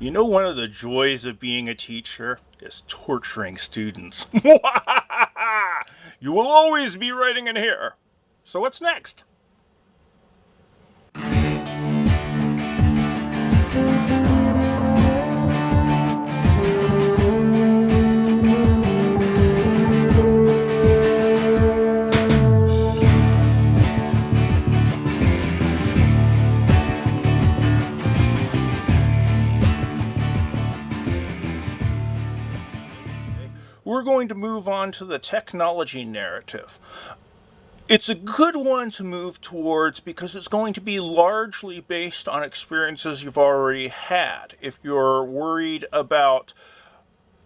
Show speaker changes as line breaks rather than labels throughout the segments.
You know, one of the joys of being a teacher is torturing students. You will always be writing in here. So, what's next? We're going to move on to the technology narrative. It's a good one to move towards because it's going to be largely based on experiences you've already had. If you're worried about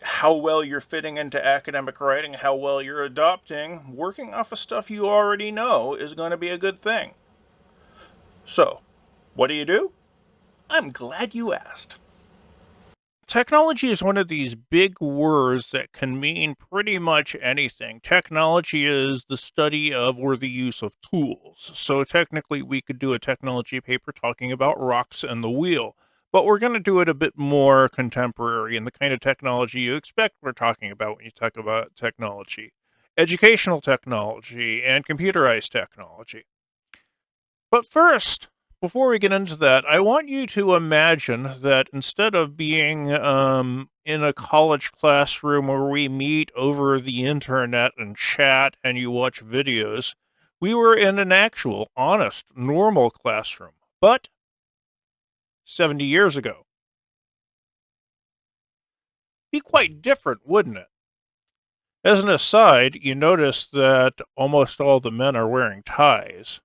how well you're fitting into academic writing, how well you're adopting, working off of stuff you already know is going to be a good thing. So, what do? I'm glad you asked. Technology is one of these big words that can mean pretty much anything. Technology is the study of or the use of tools. So technically, we could do a technology paper talking about rocks and the wheel. But we're going to do it a bit more contemporary and the kind of technology you expect we're talking about when you talk about technology. Educational technology and computerized technology. But first, before we get into that, I want you to imagine that instead of being in a college classroom where we meet over the internet and chat and you watch videos, we were in an actual, honest, normal classroom. But 70 years ago. Be quite different, wouldn't it? As an aside, you notice that almost all the men are wearing ties.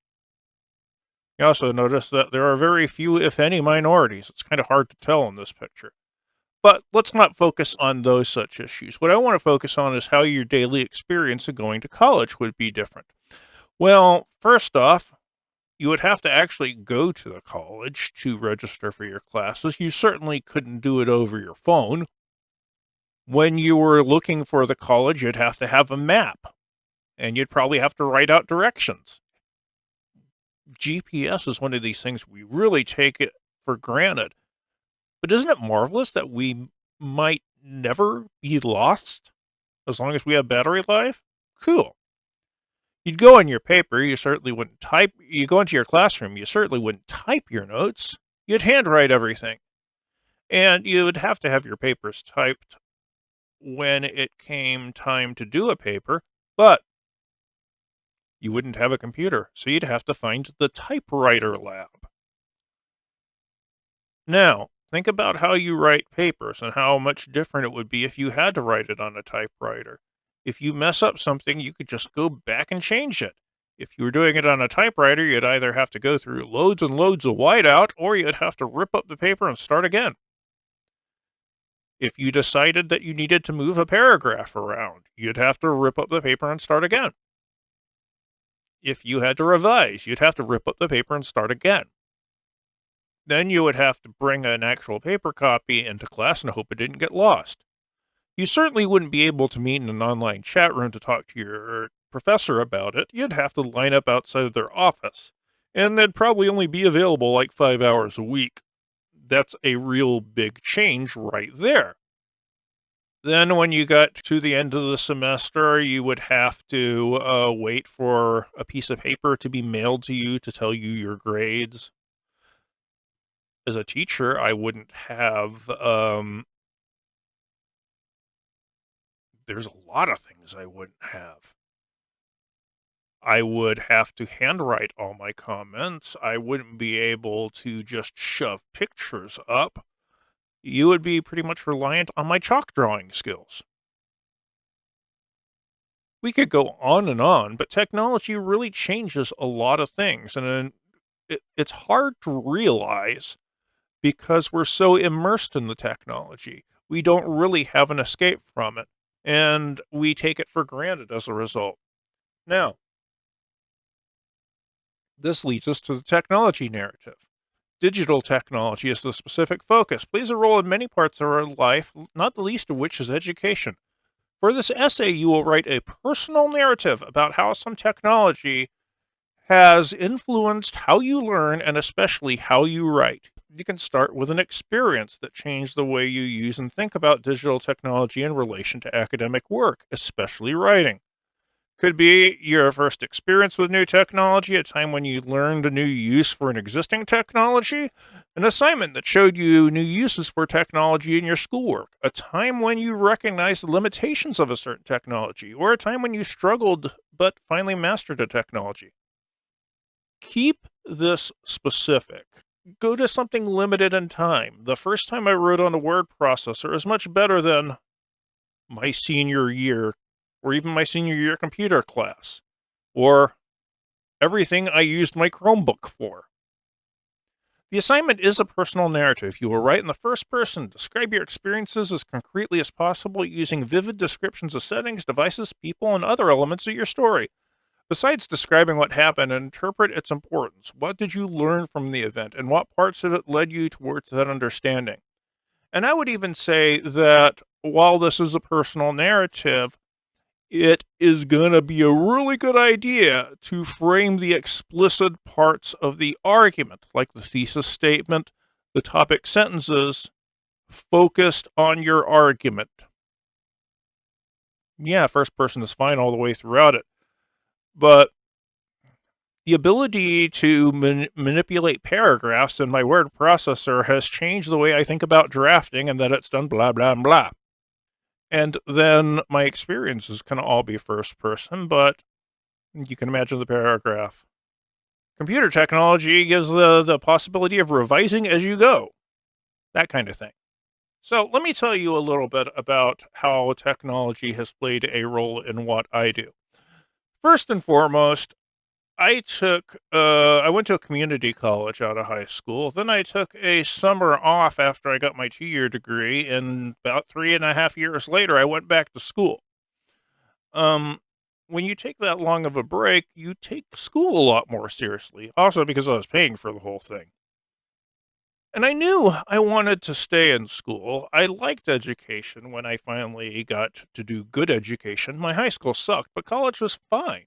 You also notice that there are very few, if any, minorities. It's kind of hard to tell in this picture. But let's not focus on those such issues. What I want to focus on is how your daily experience of going to college would be different. Well, first off, you would have to actually go to the college to register for your classes. You certainly couldn't do it over your phone. When you were looking for the college, you'd have to have a map, and you'd probably have to write out directions. GPS is one of these things we really take it for granted. But isn't it marvelous that we might never be lost as long as we have battery life? Cool. You'd go in your paper, you certainly wouldn't type. You go into your classroom, you certainly wouldn't type your notes. You'd handwrite everything. And you would have to have your papers typed when it came time to do a paper, but you wouldn't have a computer, so you'd have to find the typewriter lab. Now, think about how you write papers and how much different it would be if you had to write it on a typewriter. If you mess up something, you could just go back and change it. If you were doing it on a typewriter, you'd either have to go through loads and loads of whiteout, or you'd have to rip up the paper and start again. If you decided that you needed to move a paragraph around, you'd have to rip up the paper and start again. If you had to revise, you'd have to rip up the paper and start again. Then you would have to bring an actual paper copy into class and hope it didn't get lost. You certainly wouldn't be able to meet in an online chat room to talk to your professor about it. You'd have to line up outside of their office, and they'd probably only be available like 5 hours a week. That's a real big change right there. Then when you got to the end of the semester, you would have to wait for a piece of paper to be mailed to you to tell you your grades. As a teacher, I wouldn't have, there's a lot of things I wouldn't have. I would have to handwrite all my comments. I wouldn't be able to just shove pictures up. You would be pretty much reliant on my chalk drawing skills. We could go on, but technology really changes a lot of things, and it's hard to realize because we're so immersed in the technology. We don't really have an escape from it, and we take it for granted as a result. Now, this leads us to the technology narrative. Digital technology is the specific focus, plays a role in many parts of our life, not the least of which is education. For this essay, you will write a personal narrative about how some technology has influenced how you learn and especially how you write. You can start with an experience that changed the way you use and think about digital technology in relation to academic work, especially writing. Could be your first experience with new technology, a time when you learned a new use for an existing technology, an assignment that showed you new uses for technology in your schoolwork, a time when you recognized the limitations of a certain technology, or a time when you struggled but finally mastered a technology. Keep this specific. Go to something limited in time. The first time I wrote on a word processor is much better than my senior year, or even my senior year computer class, or everything I used my Chromebook for. The assignment is a personal narrative. You will write in the first person, describe your experiences as concretely as possible using vivid descriptions of settings, devices, people, and other elements of your story. Besides describing what happened, interpret its importance. What did you learn from the event, and what parts of it led you towards that understanding? And I would even say that while this is a personal narrative, it is going to be a really good idea to frame the explicit parts of the argument, like the thesis statement, the topic sentences, focused on your argument. Yeah, first person is fine all the way throughout it, but the ability to manipulate paragraphs in my word processor has changed the way I think about drafting and that it's done blah, blah, blah. And then my experiences can all be first person, but you can imagine the paragraph. Computer technology gives the possibility of revising as you go, that kind of thing. So let me tell you a little bit about how technology has played a role in what I do. First and foremost, I went to a community college out of high school. Then I took a summer off after I got my 2-year degree, and about 3.5 years later, I went back to school. Um, when you take that long of a break, you take school a lot more seriously. Also, because I was paying for the whole thing. And I knew I wanted to stay in school. I liked education when I finally got to do good education. My high school sucked, but college was fine.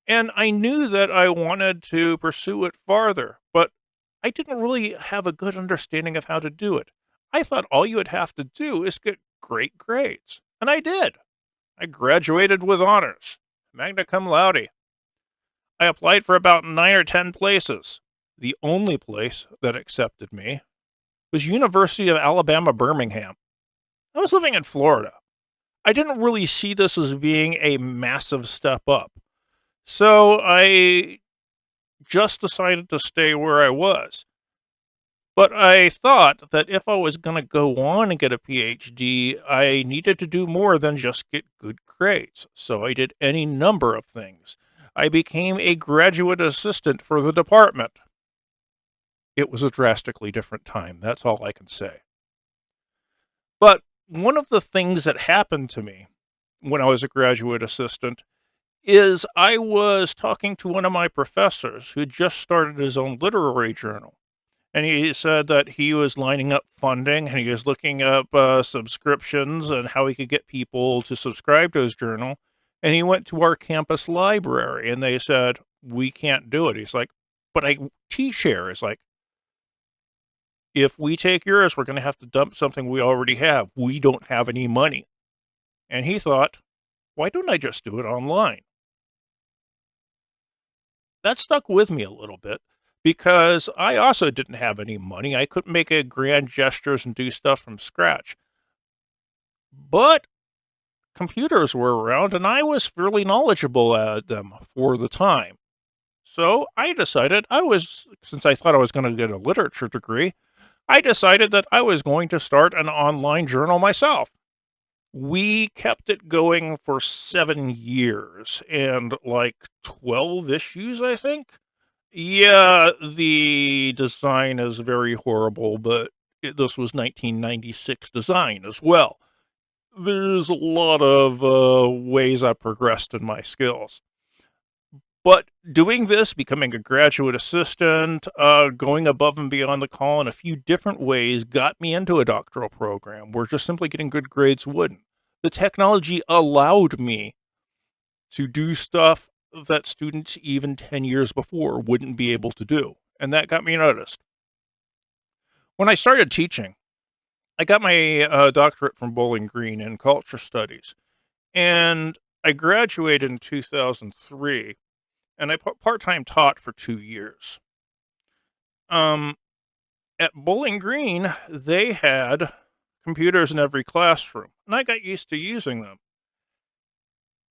And I knew that I wanted to pursue it farther, but I didn't really have a good understanding of how to do it. I thought all you would have to do is get great grades. And I did. I graduated with honors, magna cum laude. I applied for about 9 or 10 places. The only place that accepted me was University of Alabama, Birmingham. I was living in Florida. I didn't really see this as being a massive step up. So I just decided to stay where I was. But I thought that if I was going to go on and get a PhD, I needed to do more than just get good grades. So I did any number of things. I became a graduate assistant for the department. It was a drastically different time. That's all I can say. But one of the things that happened to me when I was a graduate assistant is I was talking to one of my professors who just started his own literary journal. And he said that he was lining up funding and he was looking up subscriptions and how he could get people to subscribe to his journal. And he went to our campus library and they said, we can't do it. He's like, but I teach here. It's like, if we take yours, we're going to have to dump something we already have. We don't have any money. And he thought, why don't I just do it online? That stuck with me a little bit because I also didn't have any money. I couldn't make a grand gestures and do stuff from scratch. But computers were around and I was fairly knowledgeable at them for the time. So I decided since I thought I was going to get a literature degree, I decided that I was going to start an online journal myself. We kept it going for 7 years and like 12 issues, I think. Yeah, the design is very horrible, but this was 1996 design as well. There's a lot of ways I progressed in my skills. But doing this, becoming a graduate assistant, going above and beyond the call in a few different ways got me into a doctoral program where just simply getting good grades wouldn't. The technology allowed me to do stuff that students even 10 years before wouldn't be able to do. And that got me noticed. When I started teaching, I got my doctorate from Bowling Green in culture studies, and I graduated in 2003, and I part-time taught for 2 years. Um, at Bowling Green, they had computers in every classroom, and I got used to using them.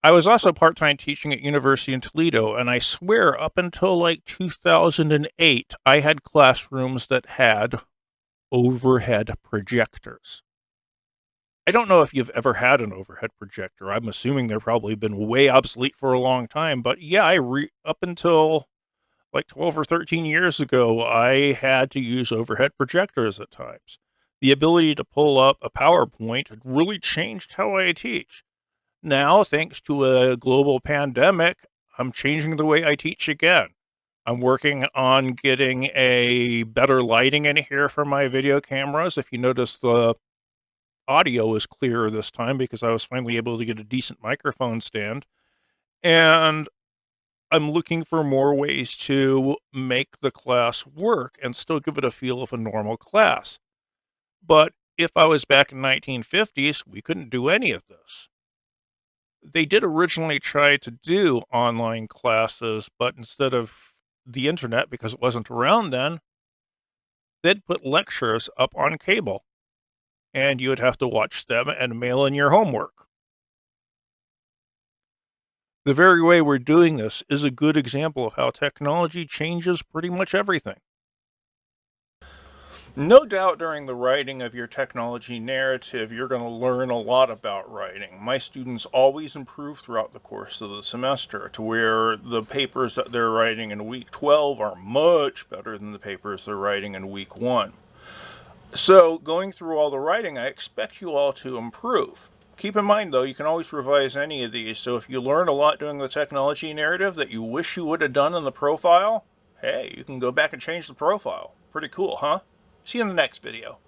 I was also part-time teaching at University in Toledo, and I swear up until like 2008, I had classrooms that had overhead projectors. I don't know if you've ever had an overhead projector. I'm assuming they've probably been way obsolete for a long time, but yeah, up until like 12 or 13 years ago, I had to use overhead projectors at times. The ability to pull up a PowerPoint had really changed how I teach. Now, thanks to a global pandemic, I'm changing the way I teach again. I'm working on getting a better lighting in here for my video cameras. If you notice, the audio is clearer this time because I was finally able to get a decent microphone stand. And I'm looking for more ways to make the class work and still give it a feel of a normal class. But if I was back in 1950s, we couldn't do any of this. They did originally try to do online classes, but instead of the internet, because it wasn't around then, they'd put lectures up on cable, and you would have to watch them and mail in your homework. The very way we're doing this is a good example of how technology changes pretty much everything. No doubt during the writing of your technology narrative, you're going to learn a lot about writing. My students always improve throughout the course of the semester to where the papers that they're writing in week 12 are much better than the papers they're writing in week 1. So going through all the writing, I expect you all to improve. Keep in mind, though, you can always revise any of these, so if you learn a lot doing the technology narrative that you wish you would have done in the profile, hey, you can go back and change the profile. Pretty cool, huh? See you in the next video.